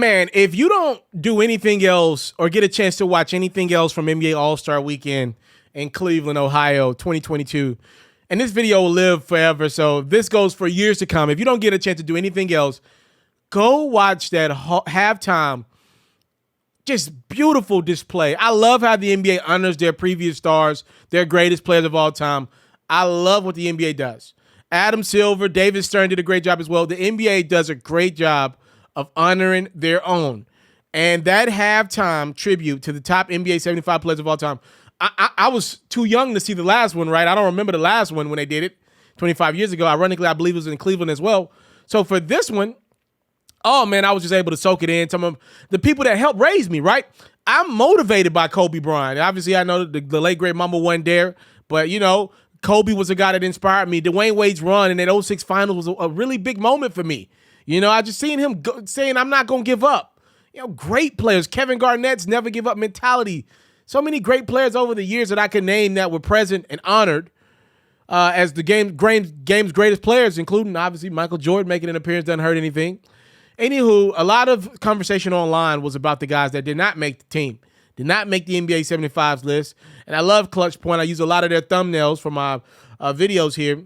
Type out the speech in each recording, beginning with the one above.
Man, if you don't do anything else or get a chance to watch anything else from NBA All-Star Weekend in Cleveland, Ohio, 2022, and this video will live forever, so this goes for years to come. If you don't get a chance to do anything else, go watch that halftime. Just beautiful display. I love how the NBA honors their previous stars, their greatest players of all time. I love what the NBA does. Adam Silver, David Stern did a great job as well. The NBA does a great job of honoring their own. And that halftime tribute to the top NBA 75 players of all time, I was too young to see the last one, right? I don't remember the last one when they did it 25 years ago. Ironically, I believe it was in Cleveland as well. So for this one, oh, man, I was just able to soak it in. Some of the people that helped raise me, right? I'm motivated by Kobe Bryant. Obviously, I know the late, great Mamba wasn't there, but, you know, Kobe was a guy that inspired me. Dwayne Wade's run in that 06 finals was a really big moment for me. You know, I just seen him saying, I'm not going to give up. You know, great players. Kevin Garnett's never give up mentality. So many great players over the years that I could name that were present and honored as the game's greatest players, including, obviously, Michael Jordan making an appearance, doesn't hurt anything. Anywho, a lot of conversation online was about the guys that did not make the team, did not make the NBA 75s list. And I love Clutch Point. I use a lot of their thumbnails for my videos here.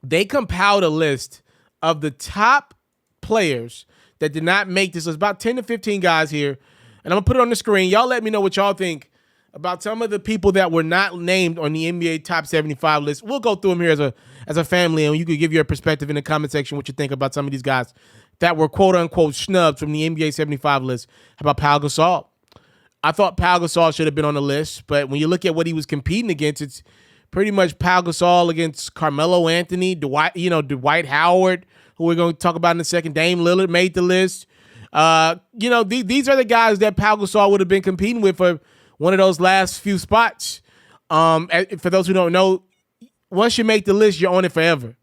They compiled a list of the top players that did not make this. There's about 10 to 15 guys here, and I'm going to put it on the screen. Y'all let me know what y'all think about some of the people that were not named on the NBA top 75 list. We'll go through them here as a family, and you can give your perspective in the comment section what you think about some of these guys that were quote-unquote snubs from the NBA 75 list. How about Pau Gasol? I thought Pau Gasol should have been on the list, but when you look at what he was competing against, it's pretty much Pau Gasol against Carmelo Anthony, Dwight Howard, who we're going to talk about in a second. Dame Lillard made the list. These are the guys that Pau Gasol would have been competing with for one of those last few spots. For those who don't know, once you make the list, you're on it forever.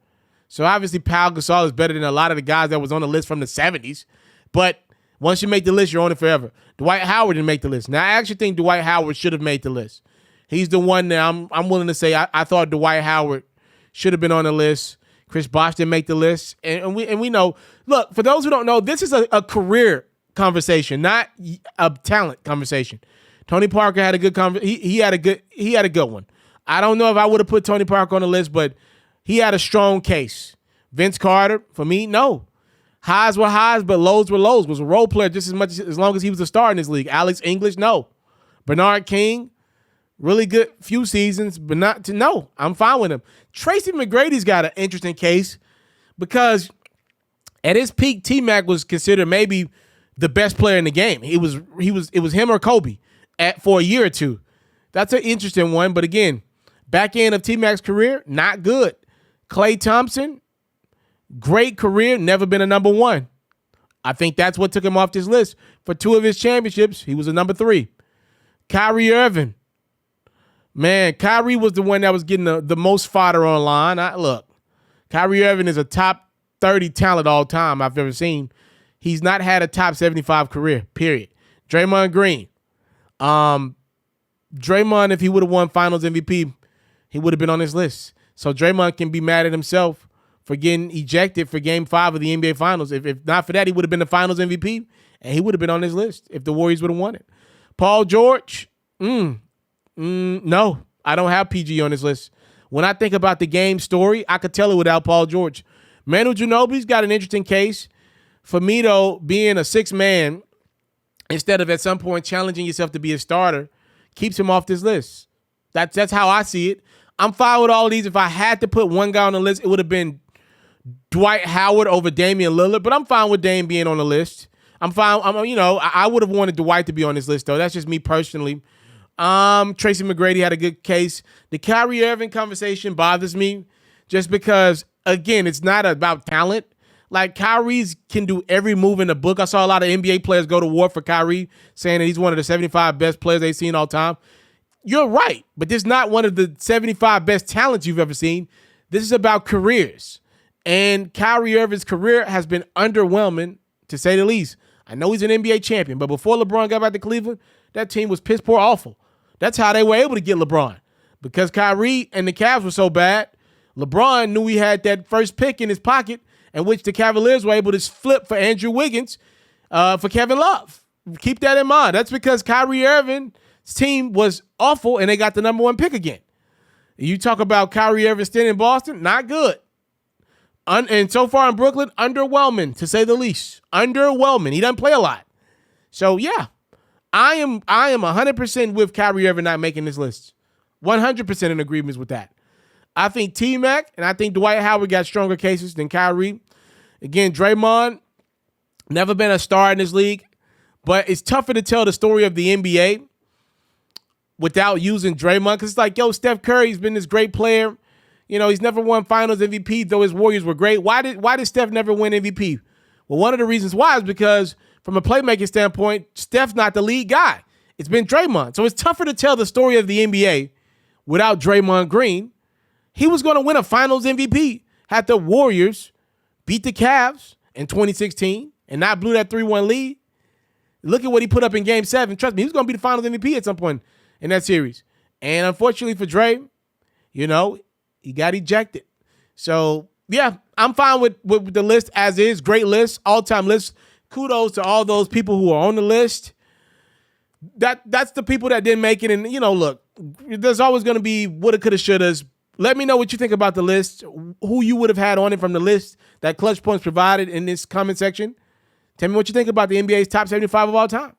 So obviously Pau Gasol is better than a lot of the guys that was on the list from the 70s. But once you make the list, you're on it forever. Dwight Howard didn't make the list. Now, I actually think Dwight Howard should have made the list. He's the one that I'm willing to say I thought Dwight Howard should have been on the list. Chris Bosh didn't make the list. And we know, look, for those who don't know, this is a career conversation, not a talent conversation. Tony Parker had a good he had a good one. I don't know if I would have put Tony Parker on the list, but he had a strong case. Vince Carter, for me, no. Highs were highs, but lows were lows. Was a role player just as long as he was a star in this league. Alex English, no. Bernard King, really good few seasons, but not to no. I'm fine with him. Tracy McGrady's got an interesting case because at his peak, T-Mac was considered maybe the best player in the game. It was him or Kobe for a year or two. That's an interesting one, but again, back end of T-Mac's career, not good. Klay Thompson, great career, never been a number one. I think that's what took him off this list. For two of his championships, he was a number 3. Kyrie Irving. Man, Kyrie was the one that was getting the most fodder online. Look, Kyrie Irving is a top 30 talent all time I've ever seen. He's not had a top 75 career, period. Draymond Green. Draymond, if he would have won Finals MVP, he would have been on this list. So Draymond can be mad at himself for getting ejected for Game 5 of the NBA Finals. If not for that, he would have been the Finals MVP, and he would have been on this list if the Warriors would have won it. Paul George, no, I don't have PG on this list. When I think about the game story, I could tell it without Paul George. Manu Ginobili's got an interesting case. For me, though, being a 6th man, instead of at some point challenging yourself to be a starter, keeps him off this list. That's how I see it. I'm fine with all of these. If I had to put one guy on the list, it would have been Dwight Howard over Damian Lillard, but I'm fine with Dame being on the list. I'm fine. I would have wanted Dwight to be on this list, though. That's just me personally. Tracy McGrady had a good case. The Kyrie Irving conversation bothers me just because, again, it's not about talent. Like, Kyrie's can do every move in the book. I saw a lot of NBA players go to war for Kyrie, saying that he's one of the 75 best players they've seen all time. You're right, but this is not one of the 75 best talents you've ever seen. This is about careers. And Kyrie Irving's career has been underwhelming, to say the least. I know he's an NBA champion, but before LeBron got back to Cleveland, that team was piss poor awful. That's how they were able to get LeBron. Because Kyrie and the Cavs were so bad, LeBron knew he had that first pick in his pocket, in which the Cavaliers were able to flip for Andrew Wiggins for Kevin Love. Keep that in mind. That's because Kyrie Irving's team was awful and they got the number 1 pick again. You talk about Kyrie Irving staying in Boston, not good. And so far in Brooklyn, underwhelming, to say the least. Underwhelming. He doesn't play a lot. So, yeah, I am 100% with Kyrie Irving not making this list. 100% in agreement with that. I think T-Mac and I think Dwight Howard got stronger cases than Kyrie. Again, Draymond, never been a star in this league, but it's tougher to tell the story of the NBA without using Draymond, because it's like, yo, Steph Curry's been this great player. You know, he's never won Finals MVP, though his Warriors were great. Why did Steph never win MVP? Well, one of the reasons why is because from a playmaking standpoint, Steph's not the lead guy. It's been Draymond. So it's tougher to tell the story of the NBA without Draymond Green. He was going to win a Finals MVP had the Warriors beat the Cavs in 2016 and not blew that 3-1 lead. Look at what he put up in Game 7. Trust me, he was going to be the Finals MVP at some point in that series. And unfortunately for Dre, you know, he got ejected. So, yeah, I'm fine with the list as is. Great list, all-time list. Kudos to all those people who are on the list. That's the people that didn't make it. And, you know, look, there's always going to be woulda, coulda, shouldas. Let me know what you think about the list, who you would have had on it from the list that Clutch Points provided in this comment section. Tell me what you think about the NBA's top 75 of all time.